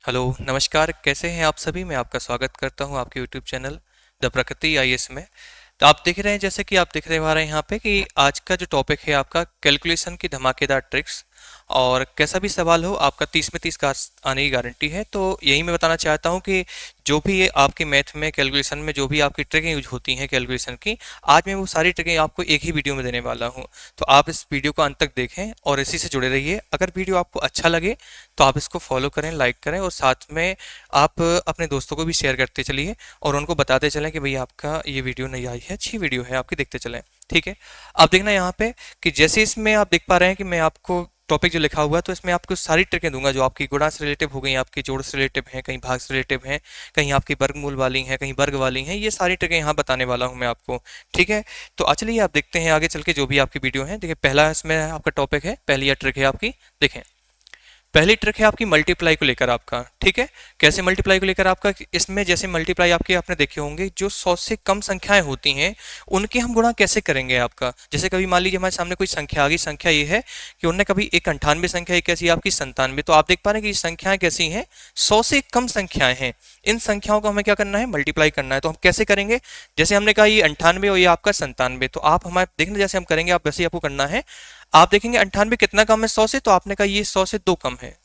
Hello नमस्कार, कैसे हैं आप सभी। मैं आपका स्वागत करता हूं आपके यूट्यूब चैनल द प्रकृति आईएएस में। तो आप देख रहे हैं, जैसे कि आप देख रहे हैं यहाँ पे कि आज का जो टॉपिक है आपका कैलकुलेशन की धमाकेदार ट्रिक्स। और कैसा भी सवाल हो आपका 30 में 30 का आने की गारंटी है। तो यही मैं बताना चाहता हूँ कि जो भी ये आपके मैथ में कैलकुलेशन में जो भी आपकी ट्रिकें यूज होती हैं कैलकुलेशन की, आज मैं वो सारी ट्रिकें आपको एक ही वीडियो में देने वाला हूँ। तो आप इस वीडियो को अंत तक देखें और इसी से जुड़े रहिए। अगर वीडियो आपको अच्छा लगे तो आप इसको फॉलो करें, लाइक करें और साथ में आप अपने दोस्तों को भी शेयर करते चलिए और उनको बताते चलें कि भाई आपका ये वीडियो नहीं आई है, अच्छी वीडियो है, आपकी देखते चलें। ठीक है, अब देखना यहाँ पे कि जैसे इसमें आप देख पा रहे हैं कि मैं आपको टॉपिक जो लिखा हुआ है तो इसमें आपको सारी ट्रिकें दूंगा जो आपकी गुणा से रिलेटिव हो गई, आपकी जोड़ से रिलेटिव हैं, कहीं भाग से रिलेटिव हैं, कहीं आपकी वर्गमूल वाली हैं, कहीं वर्ग वाली हैं। ये सारी ट्रिकें यहाँ बताने वाला हूँ मैं आपको। ठीक है, तो चलिए आप देखते हैं आगे चल के जो भी आपकी वीडियो है। देखिए, पहला इसमें आपका टॉपिक है, पहली यह ट्रिक है आपकी। देखें, पहली ट्रिक है आपकी मल्टीप्लाई को लेकर आपका। ठीक है, कैसे मल्टीप्लाई को लेकर आपका, इसमें जैसे मल्टीप्लाई आपके आपने देखे होंगे जो 100 से कम संख्याएं होती हैं उनके हम गुणा कैसे करेंगे आपका। जैसे कभी मान लीजिए हमारे सामने कोई संख्या आ गई, संख्या ये है कि उनने कभी एक 98 संख्या, एक कैसी आपकी 97। तो आप देख पा रहे हैं कि ये संख्याएं कैसी हैं, 100 से कम संख्याएं हैं। इन संख्याओं को हमें क्या करना है, मल्टीप्लाई करना है। तो हम कैसे करेंगे, जैसे हमने कहा ये 98 और ये आपका 97, तो आप हमारे देखना जैसे हम करेंगे आप वैसे ही आपको करना है। आप देखेंगे 98 कितना कम है 100 से, तो आपने कहा ये 100 से 2 कम है,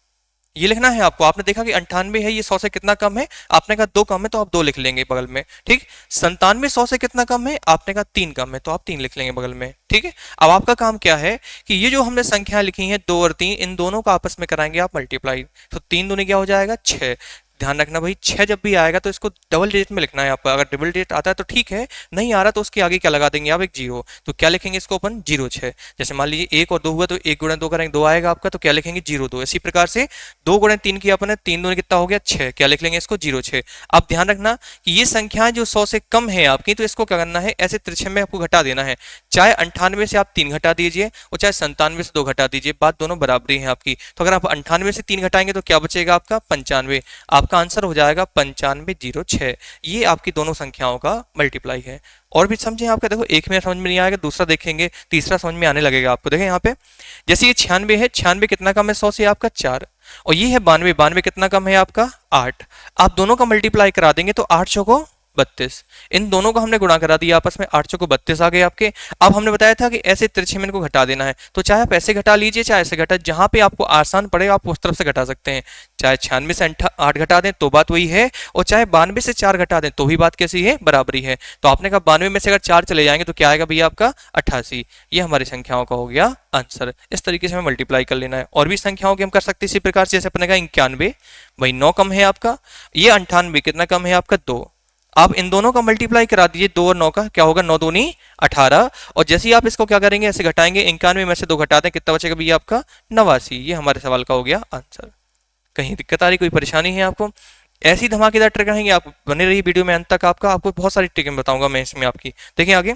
ये लिखना है आपको। आपने देखा कि 98 है, ये 100 से कितना कम है, आपने कहा 2 कम है तो आप 2 लिख लेंगे बगल में। ठीक, 97 100 से कितना कम है, आपने कहा 3 कम है तो आप 3 लिख लेंगे बगल में। ठीक है, अब आपका काम क्या है कि ये जो हमने संख्या लिखी है 2 और 3, इन दोनों का आपस में कराएंगे आप मल्टीप्लाई। तो 3 दूनी क्या हो जाएगा 6। ध्यान रखना भाई, 6 जब भी आएगा तो इसको डबल डिजिट में लिखना है आपका। अगर डबल डिजिट आता है तो ठीक है, नहीं आ रहा तो उसके आगे क्या लगा देंगे आप, एक जीरो। तो क्या लिखेंगे इसको अपन, 06। जैसे मान लीजिए 1 और 2 हुआ तो 1 गुणा 2 करेंगे 2 आएगा आपका, तो क्या लिखेंगे 02। इसी प्रकार से 2 गुणा 3 किया अपन ने, 3 दूनी कितना हो गया 6, क्या लिख लेंगे इसको 06। अब ध्यान रखना कि ये संख्या जो 100 से कम है आपकी, तो इसको क्या करना है, ऐसे तिरछे में आपको घटा देना है। चाहे 98 से आप 3 घटा दीजिए और चाहे 97 से 2 घटा दीजिए, बात दोनों बराबरी है आपकी। तो अगर आप 98 से 3 घटाएंगे तो क्या बचेगा आपका 95। आपका आंसर हो जाएगा 9506। ये आपकी दोनों संख्याओं का मल्टीप्लाई है। और भी समझें आपका, देखो एक में समझ में नहीं आएगा, दूसरा देखेंगे, तीसरा समझ में आने लगेगा आपको। देखें यहाँ पे, जैसे ये 96 है, 96 कितना कम है 100 से आपका 4, और ये है 92, 92 कितना कम है आपका 8। आप दोनों का मल्टीप्लाई करा देंगे तो 8 चौको 32, इन दोनों को हमने गुणा करा दिया आपस में, 8 चौको 32 आ गए आपके। अब हमने बताया था कि ऐसे तिरछे में इनको घटा देना है, तो चाहे आप ऐसे घटा लीजिए चाहे ऐसे घटा, जहां पे आपको आसान पड़े आप उस तरफ से घटा सकते हैं। चाहे 96 से 8 घटा दें तो बात वही है, और चाहे 92 से 4 घटा दें तो भी बात कैसी है, बराबरी है। तो आपने कहा 92 में से अगर 4 चले जाएंगे तो क्या आएगा भैया आपका 88। ये हमारी संख्याओं का हो गया आंसर। इस तरीके से हमें मल्टीप्लाई कर लेना है। और भी संख्याओं की हम कर सकते हैं इसी प्रकार से, जैसे अपने कहा 91, भाई 9 कम है आपका, ये 98 कितना कम है आपका 2। आप इन दोनों का मल्टीप्लाई करा दीजिए, 2 और 9 का, क्या होगा 9 दूनी 18। और जैसे ही आप इसको क्या करेंगे, ऐसे घटाएंगे, 91 में से 2 घटा दें, कितना बचेगा भैया आपका 89। ये हमारे सवाल का हो गया आंसर। कहीं दिक्कत आ रही, कोई परेशानी है आपको, ऐसी धमाकेदार ट्रिक रहेंगे, आप बने रहिए वीडियो में अंत तक। आपको बहुत सारी ट्रिकें बताऊंगा मैं इसमें आपकी। देखिए आगे,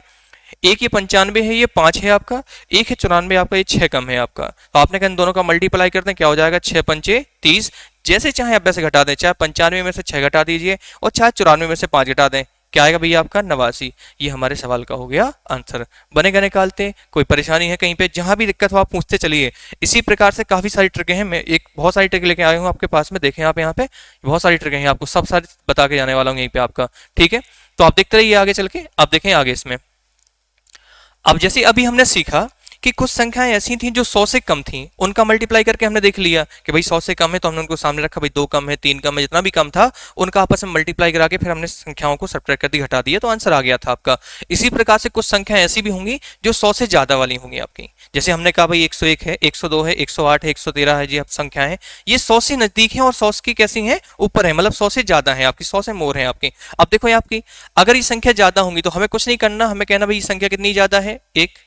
एक ये 95 है, ये 5 है आपका, एक है 94 आपका, ये 6 कम है आपका। तो आपने कहा इन दोनों का मल्टीप्लाई करते हैं, क्या हो जाएगा 6 पंचे 30। जैसे चाहे आप वैसे घटा दें, चाहे 95 में से 6 घटा दीजिए और चाहे 94 में से 5 घटा दें, क्या आएगा भैया आपका 89। ये हमारे सवाल का हो गया आंसर। बनेगा निकालते, कोई परेशानी है कहीं पे, जहां भी दिक्कत हो आप पूछते चलिए। इसी प्रकार से काफी सारी ट्रिकें हैं, मैं एक बहुत सारी ट्रिक लेके आया हूँ आपके पास में। देखें आप यहाँ पे बहुत सारी ट्रिकें हैं, आपको सब सारी बता के जाने वाला हूँ यहीं पे आपका। ठीक है, तो आप देखते रहिए आगे चल के। आप देखें आगे इसमें, अब जैसे अभी हमने सीखा कि कुछ संख्याएं ऐसी थी जो 100 से कम थी, उनका मल्टीप्लाई करके हमने देख लिया कि भाई 100 से कम है, तो हमने उनको सामने रखा, भाई 2 कम है 3 कम है, जितना भी कम था उनका आपस में मल्टीप्लाई करा के फिर हमने संख्याओं को सब्ट्रैक्ट कर दी, घटा दिया, तो आंसर आ गया था आपका। इसी प्रकार से कुछ संख्याएं ऐसी भी होंगी जो 100 से ज्यादा वाली होंगी आपकी। जैसे हमने कहा भाई 101 है, 102 है, 108 है, 113 है, जी संख्याएं हैं, ये 100 से नजदीक है और 100 की कैसी है, ऊपर है, मतलब 100 से ज्यादा है आपकी, 100 से मोर है आपकी। अब देखो ये आपकी, अगर ये संख्या ज्यादा होंगी तो हमें कुछ नहीं करना, हमें कहना भाई ये संख्या कितनी ज्यादा है 1,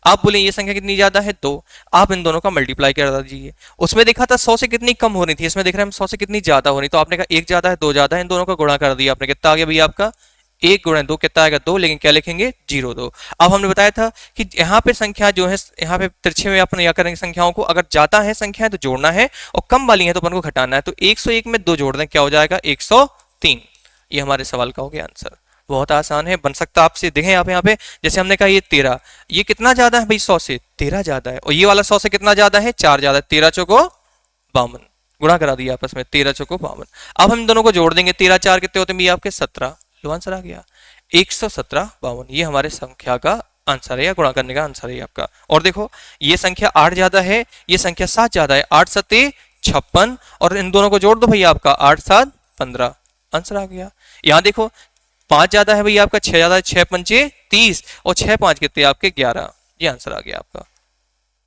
आप बोले ये संख्या कितनी ज्यादा है 2, आप इन दोनों का मल्टीप्लाई कर दीजिए। उसमें देखा था 100 से कितनी कम हो रही थी, इसमें देख रहे हैं हम 100 से कितनी ज्यादा हो रही, तो आपने कहा 1 ज्यादा है 2 ज्यादा है, इन दोनों का गुणा कर दिया आपने, कितना आ गया भैया आपका 1 गुणा 2 कितना आएगा 2, लेकिन क्या लिखेंगे 02। अब हमने बताया था कि यहाँ पे संख्या जो है, यहाँ पे तिरछे में अपन क्या करेंगे, संख्याओं को अगर ज्यादा है संख्या तो जोड़ना है और कम वाली है तो अपन को घटाना है। तो 101 में 2 जोड़ दें, क्या हो जाएगा 103। ये हमारे सवाल का हो गया आंसर। बहुत आसान है, बन सकता आपसे। देखें आप यहाँ पे, जैसे हमने कहा ये 13, ये कितना ज्यादा है भाई 100 से, 13 ज्यादा है, और ये वाला 100 से कितना ज्यादा है 4 ज्यादा है, 13 चौको 52। गुणा करा दिया आपस में, 13 चौको 52। अब हम इन दोनों को जोड़ देंगे, 13 4 कितने होते हैं भैया आपके 17, लो आंसर आ गया 117 52। ये हमारे संख्या का आंसर है या गुणा करने का आंसर है आपका। और देखो ये संख्या 8 ज्यादा है, ये संख्या 7 ज्यादा है, 8 सत्ते 56 और इन दोनों को जोड़ दो भैया आपका 8 7 15, आंसर आ गया। यहाँ देखो 5 ज्यादा है भैया आपका, 6 ज्यादा है, 6 पंचे 30 और 6 5 कितने आपके 11, ये आंसर आ गया आपका।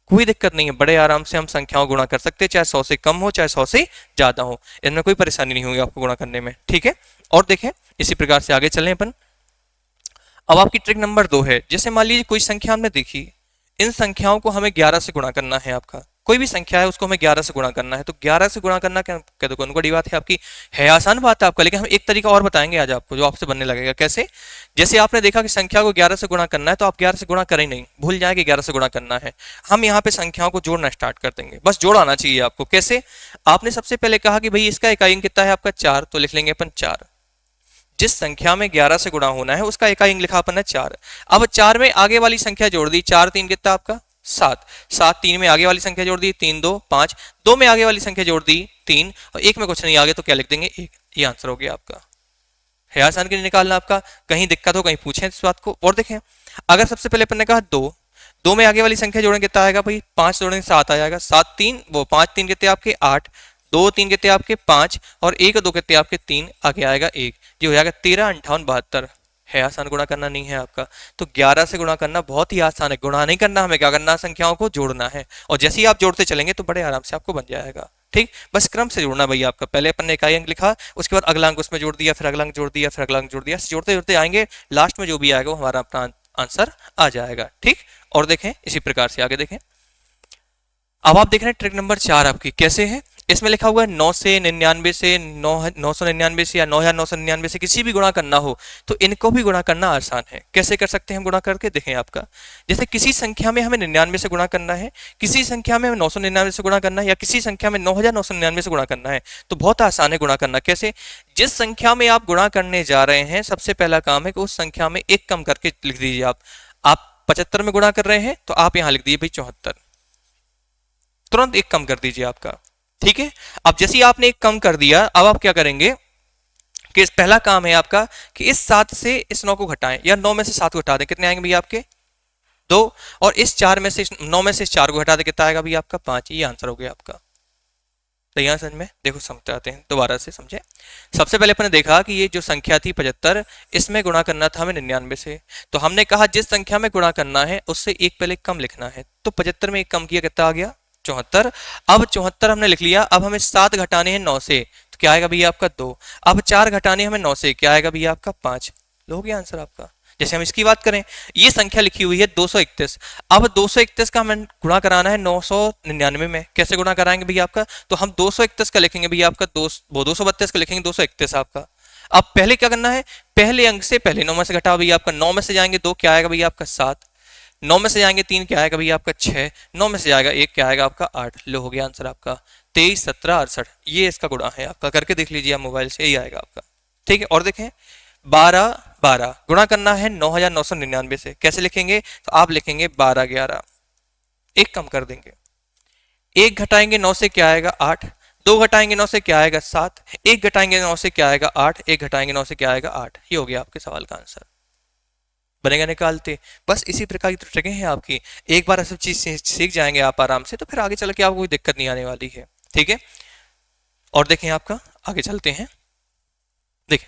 कोई दिक्कत नहीं है, बड़े आराम से हम संख्याओं गुणा कर सकते हैं, चाहे 100 से कम हो चाहे 100 से ज्यादा हो, इनमें कोई परेशानी नहीं होगी आपको गुणा करने में, ठीक है। और देखें इसी प्रकार से आगे चलें अपन। अब आपकी ट्रिक नंबर 2 है, जैसे मान लीजिए कोई संख्या हमने देखी, इन संख्याओं को हमें 11 से गुणा करना है आपका, कोई भी संख्या है उसको हमें 11 से गुणा करना है, तो 11 से गुणा करना क्या क्या तो बड़ी बात है आपकी, है आसान बात है आपका। लेकिन हम एक तरीका और बताएंगे आज आपको जो आपसे बनने लगेगा। कैसे? जैसे आपने देखा कि संख्या को 11 से गुणा करना है, तो आप 11 से गुणा करें नहीं, भूल जाए कि 11 से गुणा करना है। हम यहाँ पे संख्याओं को जोड़ना स्टार्ट कर देंगे, बस जोड़ आना चाहिए आपको। कैसे? आपने सबसे पहले कहा कि भाई इसका इकाई अंक कितना है आपका 4, तो लिख लेंगे अपन 4। जिस संख्या में 11 से गुणा होना है उसका इकाई अंक लिखा अपन है 4। अब 4 में आगे वाली संख्या जोड़ दी, 4 3 कितना आपका 7, 7 3 में आगे वाली संख्या जोड़ दी 3 2 5, 2 में आगे वाली संख्या जोड़ दी 3 और 1 में कुछ नहीं आगे तो क्या लिख देंगे 1। ये आंसर हो गया आपका। है आसान के लिए निकालना आपका, कहीं दिक्कत हो कहीं पूछें इस बात को। और देखें अगर सबसे पहले अपन ने कहा 2, 2 में आगे वाली संख्या जोड़ेंगे कितना आएगा भाई 5 जोड़ेंगे 7 आ जाएगा, 7 3 वो 5 3 कितने आपके 8, 2 3 कितने आपके 5 और 1 2 कितने आपके 3, आगे आएगा 1, ये हो जाएगा 13 58 72। है आसान, गुणा करना नहीं है आपका। तो 11 से गुणा करना बहुत ही आसान है, गुणा नहीं करना, हमें क्या करना है संख्याओं को जोड़ना है। और जैसे ही आप जोड़ते चलेंगे तो बड़े आराम से आपको बन जाएगा, ठीक। बस क्रम से जोड़ना भैया आपका, पहले अपन ने इकाई अंक लिखा, उसके बाद अगला अंक उसमें जोड़ दिया, फिर अगला अंक जोड़ दिया, फिर अगला अंक जोड़ दिया, जोड़ते जोड़ते आएंगे, लास्ट में जो भी आएगा वो हमारा अपना आंसर आ जाएगा, ठीक। और देखें इसी प्रकार से आगे देखें। अब आप देख रहे हैं ट्रिक नंबर 4 आपकी कैसे है। इसमें लिखा हुआ है 9 से 99 से 999 से या 9999 से किसी भी गुणा करना हो तो इनको भी गुणा करना आसान है। कैसे कर सकते हैं हम गुणा करके देखें आपका। जैसे किसी संख्या में हमें 99 से गुणा करना है, किसी संख्या में 999 से गुणा करना है या किसी संख्या में 9999 से गुणा करना है, तो बहुत आसान है गुणा करना। कैसे? जिस संख्या में आप गुणा करने जा रहे हैं सबसे पहला काम है कि उस संख्या में एक कम करके लिख दीजिए। आप 75 में गुणा कर रहे हैं तो आप यहां लिख दीजिए भाई 74, तुरंत एक कम कर दीजिए आपका, ठीक है। अब जैसे ही आपने एक कम कर दिया, अब आप क्या करेंगे कि इस पहला काम है आपका कि इस 7 से इस 9 को घटाएं या 9 में से 7 को घटा दें, कितने आएंगे भैया आपके 2, और इस 4 में से 9 में से इस 4 को घटा दें, कितना आएगा भैया आपका 5। ये आंसर हो गया आपका। तो यहां समझ में देखो, समझते आते हैं दोबारा से समझे। सबसे पहले अपने देखा कि ये जो संख्या थी 75, इसमें गुणा करना था हमें 99 से, तो हमने कहा जिस संख्या में गुणा करना है उससे एक पहले कम लिखना है, तो 75 में एक कम किया, कितना आ गया 74। अब 74 हमने लिख लिया, अब हमें 7 घटाने हैं 9 से, तो क्या आएगा भैया आपका 2। अब 4 घटाने हमें 9 से, क्या आएगा भैया आपका 5। लो हो गया आंसर आपका। जैसे हम इसकी बात करें, ये संख्या लिखी हुई है 231, अब 231 का हमें गुणा कराना है 999 में। कैसे गुणा कराएंगे भैया आपका, तो हम 231 का लिखेंगे भैया आपका 232 का लिखेंगे 231 आपका। अब पहले क्या करना है, पहले अंक से पहले 9 में से घटाओ भैया आपका, 9 में से जाएंगे 2, क्या आएगा भैया आपका 7, 9 में से जाएंगे 3, क्या आएगा भैया आपका 6, 9 में से जाएगा 1, क्या आएगा आपका 8। लो हो गया आंसर आपका 23 17 68। ये इसका गुणा है आपका, करके देख लीजिए आप मोबाइल से, यही आएगा आपका, ठीक है। और देखें 12 12 गुणा करना है 9999 से, कैसे लिखेंगे, तो आप लिखेंगे 12 11, एक कम कर देंगे, एक घटाएंगे 9 से क्या आएगा 8, 2 घटाएंगे 9 से क्या आएगा 7, एक घटाएंगे 9 से क्या आएगा 8, एक घटाएंगे 9 से क्या आएगा 8। ये हो गया आपके सवाल का आंसर, बनेगा निकालते। बस इसी प्रकार की तो ट्रिकें हैं आपकी, एक बार सब चीज सीख जाएंगे आप आराम से, तो फिर आगे चल के आपको कोई दिक्कत नहीं आने वाली है, ठीक है। और देखें आपका आगे चलते हैं। देखें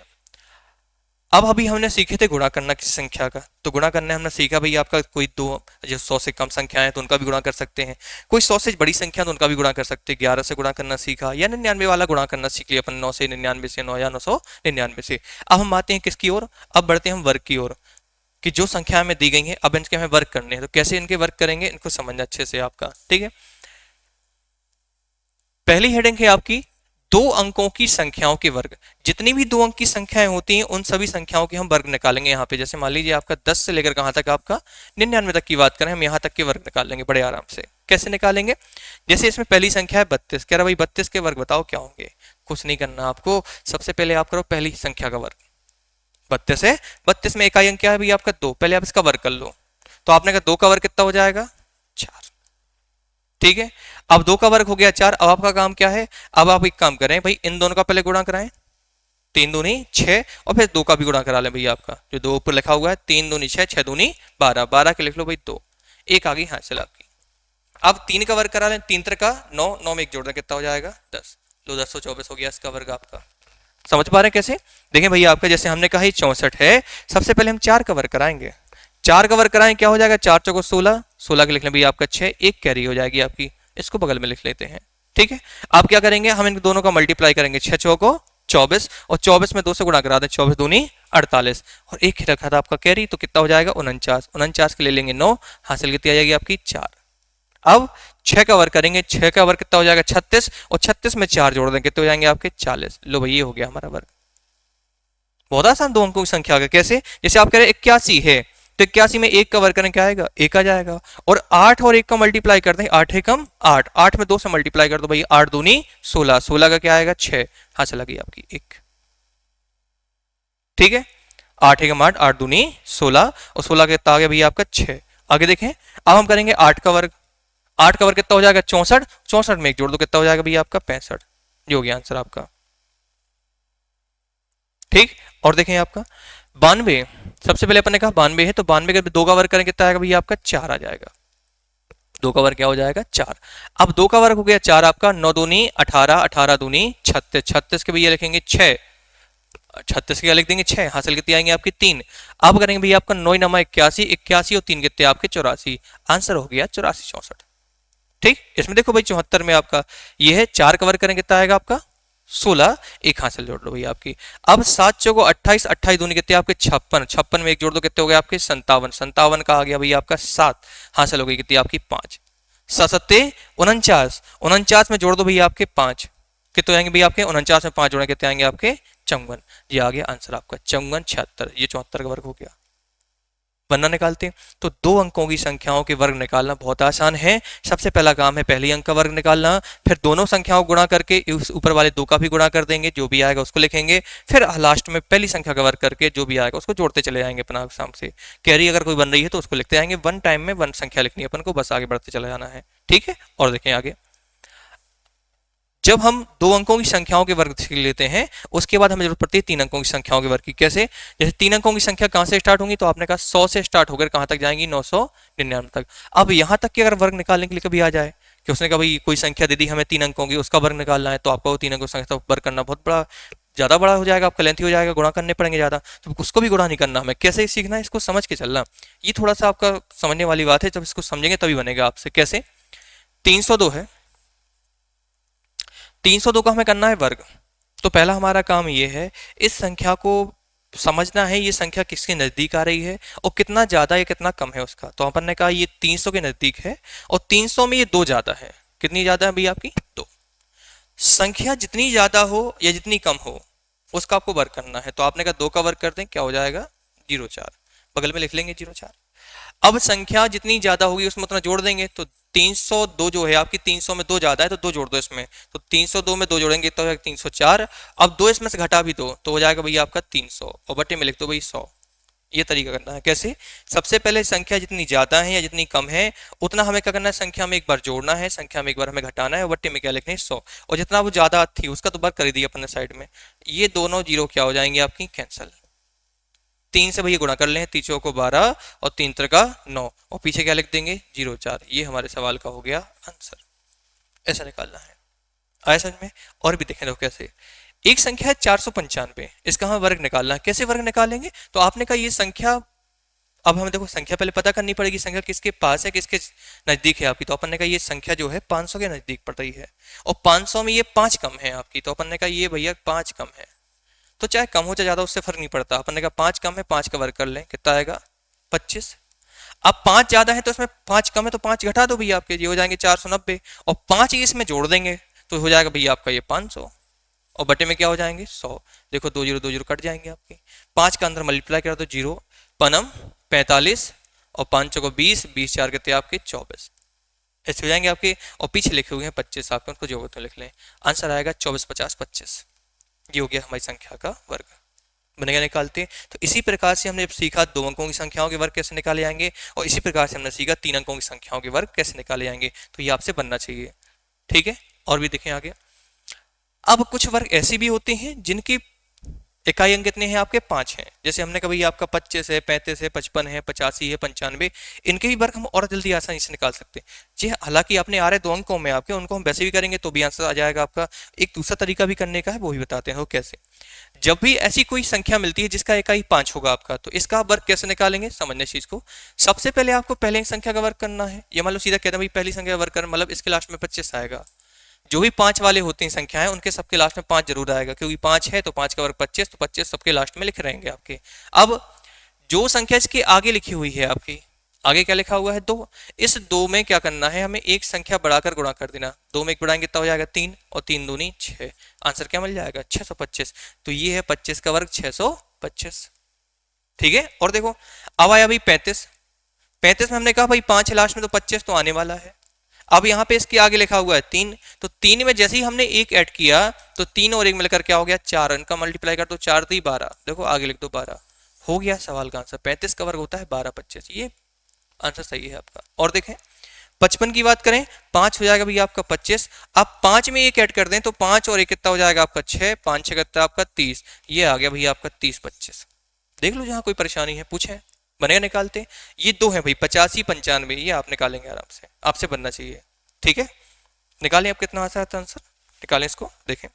अब अभी हमने सीखे थे गुणा करना किसी संख्या का, तो गुणा करना हमने सीखा भाई आपका, कोई दो जो 100 से कम संख्या है तो उनका भी गुणा कर सकते हैं, कोई 100 से बड़ी संख्या तो उनका भी गुणा कर सकते हैं। 11 से गुणा करना सीखा, या 99 वाला गुणा करना सीख लिया अपन, 9 से 99 से 9 या 999 से। अब हम आते हैं किसकी ओर, अब बढ़ते हैं हम वर्ग की ओर, कि जो संख्या हमें दी गई है अब इनके हमें वर्ग करने हैं, तो कैसे इनके वर्ग करेंगे इनको समझना अच्छे से आपका, ठीक है। पहली हेडिंग है आपकी 2 अंकों की संख्याओं के वर्ग। जितनी भी 2 अंक की संख्याएं होती हैं उन सभी संख्याओं के हम वर्ग निकालेंगे यहाँ पे। जैसे मान लीजिए आपका 10 से लेकर कहां तक, आपका 99 तक की बात करें, हम यहाँ तक के वर्ग निकाल लेंगे बड़े आराम से। कैसे निकालेंगे, जैसे इसमें पहली संख्या है 32, कह रहा भाई 32 के वर्ग बताओ क्या होंगे। कुछ नहीं करना आपको, सबसे पहले आप करो पहली संख्या का वर्ग, 32 है, 32 में इकाई अंक क्या है भाई आपका 2, पहले आप इसका वर्ग कर लो, तो आपने कहा 2 का वर्ग कितना हो जाएगा 4, ठीक है। अब 2 का वर्ग हो गया 4। अब आपका काम क्या है, अब आप एक काम करें भाई, इन दोनों का पहले गुणा कराएं, 3 दूनी 6, और फिर 2 का भी गुणा करा लें भैया, आपका जो 2 ऊपर लिखा हुआ है, 3 दूनी 6, 6 दूनी 12, 12 के लिख लो भाई 2, एक आ गई हासिल आपकी। अब 3 का वर्ग करा लें, 3 3 का 9, 9 में एक जोड़ दें, कितना हो जाएगा 10, लो 1024 हो गया इसका वर्ग आपका। समझ पा रहे हैं कैसे? देखें भैया आपका, जैसे हमने कहा 64 है, सबसे पहले हम 4 का वर्ग कराएंगे, 4 का वर्ग कराएं, क्या हो जाएगा, 4 चौको 16, 16 के लिख लें भैया आपका 6, एक कैरी हो जाएगी आपकी, इसको बगल में लिख लेते हैं। ठीक है। अब क्या करेंगे, हम इन दोनों का मल्टीप्लाई करेंगे, 6 चौको 24, और 24 में 2 से गुणा करा दें, 24 दूनी 48, और एक ही रखा था आपका कैरी, तो कितना हो जाएगा 49, 49 के ले लेंगे 9, हासिल कितनी आ जाएगी आपकी 4। अब 6 का वर्ग करेंगे, 6 का वर्ग कितना हो जाएगा 36, और 36 में 4 जोड़ दें, कितने हो जाएंगे आपके 40। लो भाई ये हो गया हमारा वर्ग। बहुत आसान 2 अंकों की संख्या का। कैसे, जैसे आप कह रहे हैं 81 है, तो 81 में 1 का वर्ग करें, क्या आएगा 1 आ जाएगा, और 8 और 1 का मल्टीप्लाई कर दें, 8 एकम 8, 8 में 2 से मल्टीप्लाई कर दो भाई, 8 दूनी 16, 16 का क्या आएगा 6, हासिल आ गई आपकी 1। ठीक है, 8 एकम 8, 8 दूनी 16, और 16 का कितना आ गया भैया आपका 6। आगे देखें, अब हम करेंगे 8 का वर्ग, 8 का वर्ग कितना हो जाएगा 64, 64 में 1 जोड़ दो, कितना हो जाएगा भैया आपका 65, ये हो गया आंसर आपका। ठीक, और देखें आपका 92, सबसे पहले अपन ने कहा 92 है, तो 92 का 2 का वर्ग करें, कितना आएगा भैया आपका 4 आ जाएगा, 2 का वर्ग क्या हो जाएगा 4। अब 2 का वर्ग हो गया 4 आपका, 9 दूनी 18, 18 दूनी 36, 36 के भैया लिखेंगे 6, 36 के लिख देंगे 6, हासिल कितनी आएंगे आपकी 3। अब करेंगे भैया आपका 9 नमा 81, 81 और 3 कितने आपके 84, आंसर हो गया 84 64। ठीक, इसमें देखो भाई 74 में आपका ये है, 4 का वर्ग करें कितना आएगा आपका 16, एक हासिल जोड़ लो भैया आपकी। अब 7 चौको 28, 28 दूनी कितने आपके 56, 56 में 1 जोड़ दो, कितने हो गए आपके 57, 57 का आ गया भैया आपका 7, हासिल हो गई कितनी आपकी 5, 7 सत्ते 49, 49 में जोड़ दो भैया आपके 5, कितने आएंगे भैया आपके 49 में 5 जोड़े कितने आएंगे आपके 54, ये आ गया आंसर आपका 54 76, ये 74 का वर्ग हो गया। वरना निकालते हैं तो 2 अंकों की संख्याओं के वर्ग निकालना बहुत आसान है। सबसे पहला काम है पहले अंक का वर्ग निकालना, फिर दोनों संख्याओं को गुणा करके उस ऊपर वाले 2 का भी गुणा कर देंगे, जो भी आएगा उसको लिखेंगे, फिर लास्ट में पहली संख्या का वर्ग करके जो भी आएगा उसको जोड़ते चले जाएंगे अपना आसाम से। कैरी अगर कोई बन रही है तो उसको लिखते जाएंगे, वन टाइम में वन संख्या लिखनी है अपन को, बस आगे बढ़ते चला जाना है। ठीक है, और देखें आगे, जब हम 2 अंकों की संख्याओं के वर्ग सीख लेते हैं, उसके बाद हमें जरूरत पड़ती है 3 अंकों की संख्याओं के वर्ग की। कैसे, जैसे 3 अंकों की संख्या कहां से स्टार्ट होंगी, तो आपने कहा 100 से स्टार्ट होकर कहां तक जाएंगी 999 तक। अब यहां तक कि अगर वर्ग निकालने के लिए कभी आ जाए कि उसने कहा भाई कोई संख्या दे दी हमें 3 अंकों की, उसका वर्ग निकालना है, तो आपको 3 अंकों की संख्या वर्ग करना बहुत बड़ा ज्यादा बड़ा हो जाएगा, आपका लेंथी हो जाएगा, गुणा करने पड़ेंगे ज्यादा, तो उसको भी गुणा नहीं करना, हमें कैसे सीखना है, इसको समझ के चलना। ये थोड़ा सा आपका समझने वाली बात है, जब इसको समझेंगे तभी बनेगा आपसे। कैसे, 302 है, 302 का हमें करना है वर्ग, तो पहला हमारा काम ये है इस संख्या को समझना है, ये संख्या किसके नजदीक आ रही है और कितना ज्यादा या कितना कम है उसका। तो अपन ने कहा ये 300 के नजदीक है, और 300 में ये 2 ज्यादा है। कितनी ज्यादा है भैया आपकी 2। संख्या जितनी ज्यादा हो या जितनी कम हो उसका आपको वर्ग करना है, तो आपने कहा 2 का वर्ग कर दें, क्या हो जाएगा 04, बगल में लिख लेंगे 04। अब संख्या जितनी ज्यादा होगी उसमें उतना जोड़ देंगे, तो 302 जो है आपकी, 300 में 2 ज्यादा है तो 2 जोड़ दो इसमें, तो 302 में 2 जोड़ेंगे तो हो जाएगा 304। अब 2 इसमें से घटा भी दो तो हो जाएगा भैया आपका 300, और बट्टे में लिख दो भाई 100। ये तरीका करना है। कैसे, सबसे पहले संख्या जितनी ज्यादा है या जितनी कम है उतना हमें क्या करना है, संख्या में एक बार जोड़ना है, संख्या में एक बार हमें घटाना है, और बट्टे में क्या लिखना है 100, और जितना वो ज्यादा थी उसका तो वर्ग कर दिया अपन ने साइड में। ये दोनों जीरो क्या हो जाएंगे आपकी कैंसिल, 3 से भैया गुणा कर लें, 3 को 12 और 3 का 9, और पीछे क्या लिख देंगे 04। ये हमारे सवाल का हो गया आंसर। ऐसा निकालना है, आया समझ में। और भी देखें तो कैसे, एक संख्या है 495, इसका हमें वर्ग निकालना है। कैसे वर्ग निकालेंगे, तो आपने कहा ये संख्या, अब हमें देखो संख्या पहले पता करनी पड़ेगी, संख्या किसके पास है किसके नजदीक है आपकी। तो अपन ने कहा ये संख्या जो है 500 के नजदीक पड़ रही है, और 500 में ये 5 कम है आपकी, तो अपन ने कहा ये भैया 5 कम है, तो चाहे कम हो चाहे ज्यादा उससे फर्क नहीं पड़ता। अपन ने कहा 5 कम है, 5 का वर्ग कर लें, कितना आएगा 25। अब 5 ज्यादा है तो इसमें 5 कम है, तो 5 घटा दो भैया आपके, ये हो जाएंगे 490, और 5 इसमें जोड़ देंगे तो हो जाएगा भैया आपका ये 500, और बटे में क्या हो जाएंगे 100। देखो 2 जीरो कट जाएंगे आपके, 5 का अंदर मल्टीप्लाई करा तो 0 पनम 45, और 5 को 20, 20 4 कितने आपके 24, ऐसे हो जाएंगे आपके। और पीछे लिखे हुए हैं 25 आपके, उनको जो तो लिख लें, आंसर आएगा 24 50 25। ये हो गया हमारी संख्या का वर्ग। बनेगा निकालते हैं। तो इसी प्रकार से हमने सीखा 2 अंकों की संख्याओं के वर्ग कैसे निकाले जाएंगे, और इसी प्रकार से हमने सीखा 3 अंकों की संख्याओं के वर्ग कैसे निकाले जाएंगे। तो ये आपसे बनना चाहिए, ठीक है। और भी देखें आगे। अब कुछ वर्ग ऐसे भी होते हैं जिनकी इकाई अंक कितने हैं आपके 5 हैं। जैसे हमने कभी आपका 25 है, 35 है, 55 है, 85 है, 95, इनके भी वर्ग हम और जल्दी आसानी से निकाल सकते हैं जी। हालांकि आपने आ रहे 2 अंकों में आपके, उनको हम वैसे भी करेंगे तो भी आंसर आ जाएगा आपका। एक दूसरा तरीका भी करने का है, वो भी बताते हैं वो कैसे। जब भी ऐसी कोई संख्या मिलती है जिसका इकाई 5 होगा आपका, तो इसका वर्ग कैसे निकालेंगे, समझने इस चीज को। सबसे पहले आपको पहले संख्या का वर्ग करना है। ये मान लो सीधा कहते हैं भाई पहली संख्या का वर्ग कर, मतलब इसके लास्ट में 25 आएगा। जो भी 5 वाले होते हैं संख्याएं, उनके सबके लास्ट में 5 जरूर आएगा, क्योंकि 5 है तो 5 का वर्ग 25, तो 25 सबके लास्ट में लिखे रहेंगे आपके। अब जो संख्या इसके आगे लिखी हुई है आपकी, आगे क्या लिखा हुआ है 2, इस 2 में क्या करना है, हमें एक संख्या बढ़ाकर गुणा कर देना। 2 में एक बढ़ाएंगे तो हो जाएगा 3, और 3 दूनी 6, आंसर क्या मिल जाएगा 625। तो ये है 25 का वर्ग 625, ठीक है। और देखो अब आया भाई 35, 35 में हमने कहा भाई 5 है लास्ट में, तो 25 तो आने वाला है। अब यहाँ पे इसके आगे लिखा हुआ है 3, तो 3 में जैसे ही हमने एक ऐड किया तो 3 और 1 मिलकर क्या हो गया 4, इनका मल्टीप्लाई कर दो, 4 3 12, देखो आगे लिख दो 12, हो गया सवाल का आंसर। 35 का वर्ग होता है 12 25, ये आंसर सही है आपका। और देखें 55 की बात करें, 5 हो जाएगा भैया आपका 25। अब 5 में एक ऐड कर दें तो 5 और 1 कितना हो जाएगा आपका 6, 5 6 कितना आपका 30, ये आ गया भैया आपका 30 25। देख लो जहां कोई परेशानी है पूछे, बनेगा निकालते। ये 2 है भाई 85 95, ये आप निकालेंगे आराम से, आपसे बनना चाहिए, ठीक है। निकालें आप कितना आता है आंसर, निकालें इसको देखें।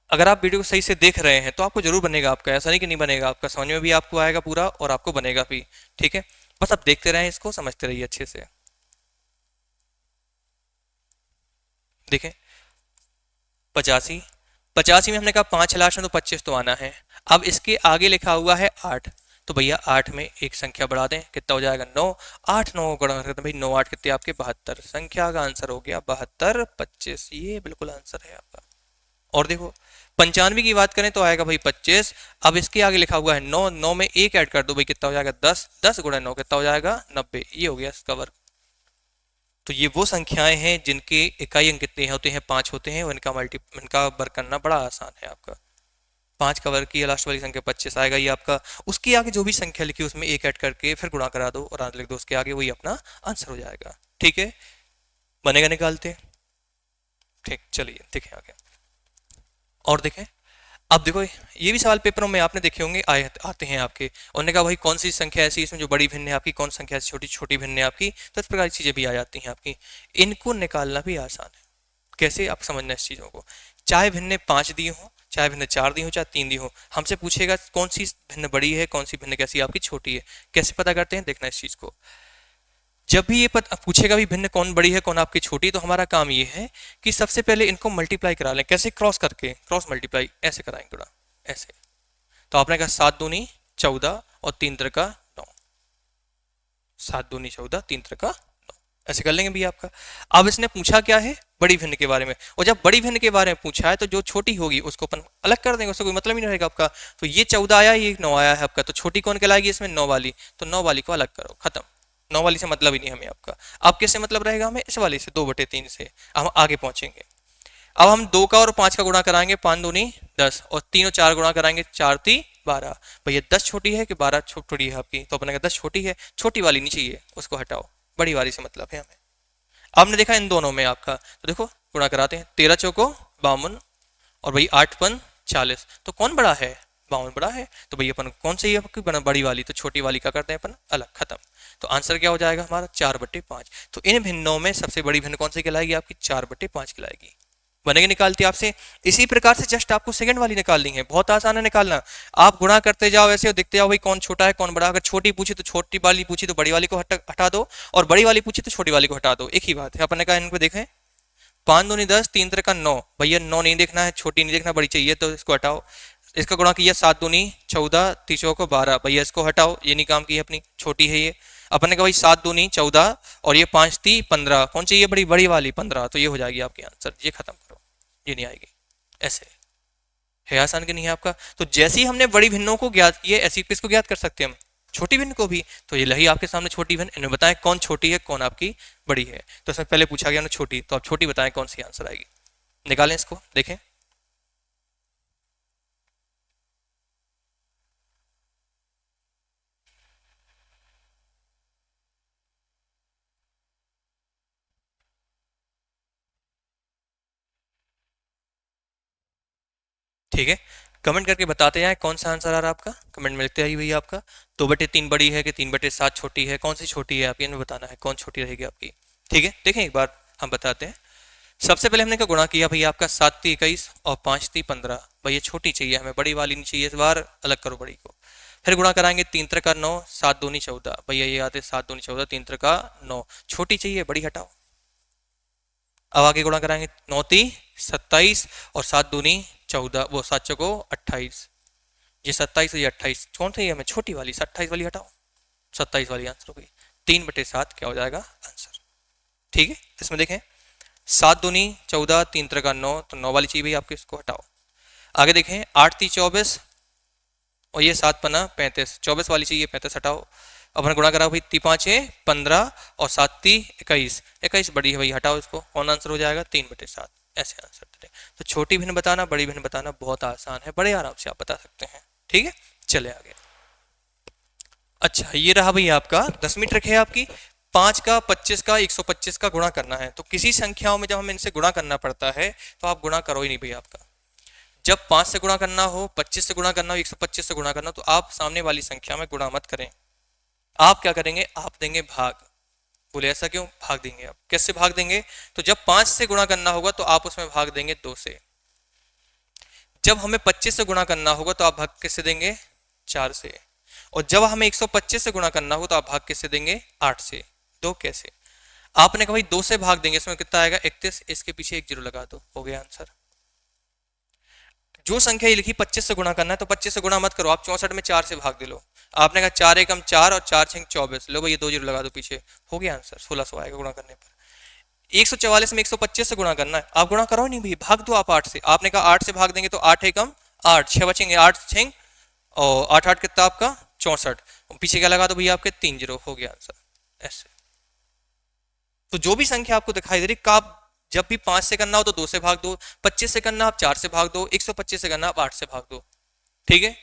अगर आप वीडियो को सही से देख रहे हैं तो आपको जरूर बनेगा आपका, ऐसा नहीं कि नहीं बनेगा आपका, समझ में भी आपको आएगा पूरा और आपको बनेगा भी, ठीक है। बस आप देखते रहें इसको, समझते रहिए अच्छे से। देखें 85, 85 में हमने कहा 5 लास्ट में तो 25 तो आना है। अब इसके आगे लिखा हुआ है 8, तो भैया 8 में एक संख्या बढ़ा दें, कितना हो जाएगा 9, 8 9 गुणा करते भाई 9 8 कितने आपके 72, संख्या का आंसर हो गया 72 25, ये बिल्कुल आंसर है आपका। और देखो 95 की बात करें तो आएगा भाई 25। अब इसके आगे लिखा हुआ है 9, 9 में एक ऐड कर दो भाई, कितना हो जाएगा 10, 10 गुणा 9 कितना हो जाएगा 90, ये हो गया इसका वर्ग। तो ये वो संख्याएं हैं जिनके इकाई अंक कितने होते हैं 5 होते हैं, और इनका वर्ग करना बड़ा आसान है आपका। 5 का वर्ग की लास्ट वाली संख्या 25 आएगा ये आपका। उसके आगे जो भी संख्या लिखी उसमें एक ऐड करके फिर गुणा करा दो और आंसर लिख दो उसके आगे, वही अपना आंसर हो जाएगा, ठीक है। बनेगा निकालते, ठीक, चलिए देखें आगे। और देखें अब देखो ये भी सवाल पेपरों में आपने देखे होंगे, आए आते हैं आपके। उन्होंने कहा भाई कौन सी संख्या ऐसी इसमें जो बड़ी भिन्न है आपकी, कौन संख्या ऐसी छोटी छोटी भिन्न है आपकी, तो इस प्रकार की चीजें भी आ जाती हैं आपकी। इनको निकालना भी आसान है, कैसे आप समझना इस चीजों को। चाहे भिन्न 5 दी हो, चाहे भिन्न 4 दी हो, चाहे 3 दी हो, हमसे पूछेगा कौन सी भिन्न बड़ी है, कौन सी भिन्न कैसी आपकी छोटी है। कैसे पता करते हैं, देखना इस चीज को। जब भी ये पूछेगा भी भिन्न कौन बड़ी है कौन आपकी छोटी, तो हमारा काम ये है कि सबसे पहले इनको मल्टीप्लाई करा लें। कैसे, क्रॉस करके, क्रॉस मल्टीप्लाई ऐसे कराएंगे थोड़ा ऐसे। तो आपने कहा 7 दूनी 14 और 3 त्रिका 9, 7 दूनी 14 3 त्रिका 9, ऐसे कर लेंगे भी आपका। अब इसने पूछा क्या है, बड़ी भिन्न के बारे में, और जब बड़ी भिन्न के बारे में पूछा है तो जो छोटी होगी उसको अपन अलग कर देंगे, उससे कोई मतलब ही नहीं रहेगा आपका। तो ये 14 आया, ये 9 आया है आपका, तो छोटी कौन कहलाएगी इसमें 9 वाली, तो 9 वाली को अलग करो, खत्म। 9 वाली से मतलब ही नहीं हमें आपका। अब किससे मतलब रहेगा हमें, इस वाली से 2/3 से। अब हम आगे पहुंचेंगे। अब हम 2 का और 5 का गुणा कराएंगे, 5 दूनी 10 और 3 और 4 गुणा कराएंगे, 4 3 12। भैया 10 छोटी है कि 12 छोटी है आपकी, तो अपने 10 छोटी है, छोटी वाली नहीं चाहिए, उसको हटाओ, बड़ी वाली से मतलब है हमें। आपने देखा इन दोनों में आपका, तो देखो गुणा कराते हैं, 13 चौको 52 और भाई 8 पन 40, तो कौन बड़ा है, 52 बड़ा है। तो भैया अपन कौन सी है आपकी बड़ी वाली, तो छोटी वाली का करते हैं अपन अलग, खत्म। तो आंसर क्या हो जाएगा हमारा 4/5। तो इन भिन्नों में सबसे बड़ी भिन्न कौन सी कहलाएगी आपकी, 4/5 कहलाएगी। बनेगी निकालती आपसे। इसी प्रकार से जस्ट आपको सेकंड वाली निकालनी है, बहुत आसान है निकालना। आप गुणा करते जाओ ऐसे और देखते जाओ भाई कौन छोटा है कौन बड़ा। अगर छोटी पूछी तो छोटी वाली पूछी तो बड़ी वाली को हटा दो, और बड़ी वाली पूछी तो छोटी वाली को हटा दो, एक ही बात है। अपन ने कहा इनको देखें, 5 दूनी 10 3 त्रिका 9, भैया 9 नहीं देखना है, छोटी नहीं देखना, बड़ी चाहिए, तो इसको हटाओ। इसका गुणा किया 7 दूनी 14 तीसों को 12, भैया इसको हटाओ, ये नहीं काम की है अपनी, छोटी है ये। अपन ने कहा भाई 7 दूनी 14 और ये 5 3 15, कौन चाहिए बड़ी, बड़ी वाली 15, तो ये हो जाएगी आपकी आंसर, ये खत्म करो, ये नहीं आएगी। ऐसे है आसान कि नहीं है आपका। तो जैसे ही हमने बड़ी भिन्नों को ज्ञात किए, ऐसी किसको ज्ञात कर सकते हैं हम, छोटी भिन्न को भी। तो ये लही आपके सामने छोटी भिन्न, इन्हें बताएं कौन छोटी है कौन आपकी बड़ी है। तो इसमें पहले पूछा गया ना छोटी, तो आप छोटी बताएं कौन सी आंसर आएगी। निकालें इसको देखें। ठीक है, कमेंट करके बताते जाएं कौन सा आंसर आ रहा है आपका, कमेंट में लिखते आइए भैया आपका। 2/3 बड़ी है कि 3/7 छोटी है, कौन सी छोटी है आप ये हमें बताना है, कौन छोटी रहेगी आपकी। ठीक है, देखें एक बार हम बताते हैं। सबसे पहले हमने क्या गुणा किया भैया, आपका 7×3 = 21 और 5×3 = 15। भैया छोटी चाहिए हमें, बड़ी वाली नहीं चाहिए, इस बार अलग करो बड़ी को। फिर गुणा कराएंगे 3×3 = 9, 7×2 = 14। भैया ये आते 7×2 = 14, 3×3 = 9, छोटी चाहिए बड़ी हटाओ। अब आगे गुणा कराएंगे 9×3 = 27 और 7×2 = 14, वो 7×4 = 28। ये 27 और ये 28 कौन सी है हमें, छोटी वाली 28 वाली हटाओ, 27 वाली आंसर हो गई। 3/7 क्या हो जाएगा आंसर। ठीक है, इसमें देखें 7×2 = 14, 3×3 = 9, तो 9 वाली चीज भी आपके, इसको हटाओ। आगे देखें 8×3 = 24 और ये 7×5 = 35, 24 वाली चाहिए 35 हटाओ। अब हमने गुणा करा भाई 3×5 = 15 और 7×3 = 21, 21 बड़ी है भाई हटाओ इसको, कौन आंसर हो जाएगा 3/7। ऐसे आंसर थे। तो छोटी भिन्न बताना बड़ी भिन्न बताना बहुत आसान है, बड़े आराम से आप बता सकते हैं। ठीक है, चले आगे। अच्छा ये रहा भैया आपका 10वीं ट्रिक है आपकी, 5 का 25 का 125 का गुणा करना है। तो किसी संख्याओं में जब हमें इनसे गुणा करना पड़ता है तो आप गुणा करो ही नहीं भैया आपका। जब 5 से गुणा करना हो, 25 से गुणा करना हो, 125 से गुणा करना हो, तो आप सामने वाली संख्या में गुणा मत करें। आप क्या करेंगे, आप देंगे भाग। बोले ऐसा क्यों, भाग देंगे आप, कैसे भाग देंगे, तो जब 5 से गुणा करना होगा तो आप उसमें भाग देंगे 2 से। जब हमें 25 से गुणा करना होगा तो आप भाग किससे देंगे, 4 से। और जब हमें 125 से गुणा करना हो तो आप भाग किससे देंगे, 8 से। 2 कैसे, आपने कहा भाई 2 से भाग देंगे, इसमें कितना आएगा 31, इसके पीछे एक जीरो लगा दो, हो गया आंसर। जो संख्या ये लिखी 25 से गुणा करना है तो 25 से गुणा मत करो, आप 64 में 4 से भाग दे लो। आपने कहा 4×1 = 4 और 4×6 = 24, लो भाई ये 2 जीरो लगा दो पीछे, हो गया आंसर, 1600 आएगा गुणा करने पर। 144 में 125 से गुणा करना है, आप गुणा करो नहीं भाई, भाग दो आप 8 से। आपने कहा 8 से भाग देंगे तो 8×1 = 8, 6 बचेंगे, 8×6 और 8×8 कितना आपका 64, पीछे क्या लगा दो भैया आपके 3 जीरो, हो गया आंसर। ऐसे तो जो भी संख्या आपको दिखाई दे रही, आप जब भी 5 से करना हो तो 2 से भाग दो, 25 से करना आप 4 से भाग दो, 125 से करना आप 8 से भाग दो। ठीक है,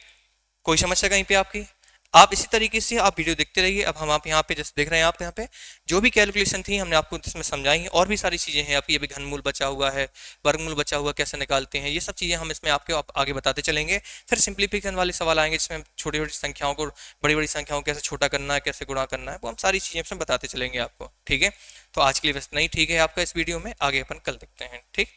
कोई समस्या कहीं पे आपकी, आप इसी तरीके से आप वीडियो देखते रहिए। अब हम आप यहाँ पे जैसे देख रहे हैं, आप यहाँ पे जो भी कैलकुलेशन थी हमने आपको इसमें समझाई हैं, और भी सारी चीजें हैं आपकी, अभी घनमूल बचा हुआ है, वर्गमूल बचा हुआ कैसे निकालते हैं, ये सब चीजें हम इसमें आपके आगे बताते चलेंगे। फिर सिंप्लीफिकेशन वाले सवाल आएंगे जिसमें छोटी छोटी संख्याओं को बड़ी बड़ी संख्याओं को कैसे छोटा करना है, कैसे गुणा करना है, वो हम सारी चीजें इसमें बताते चलेंगे आपको। ठीक है, तो आज के लिए बस नहीं, ठीक है आपका इस वीडियो में, आगे अपन कल देखते हैं। ठीक।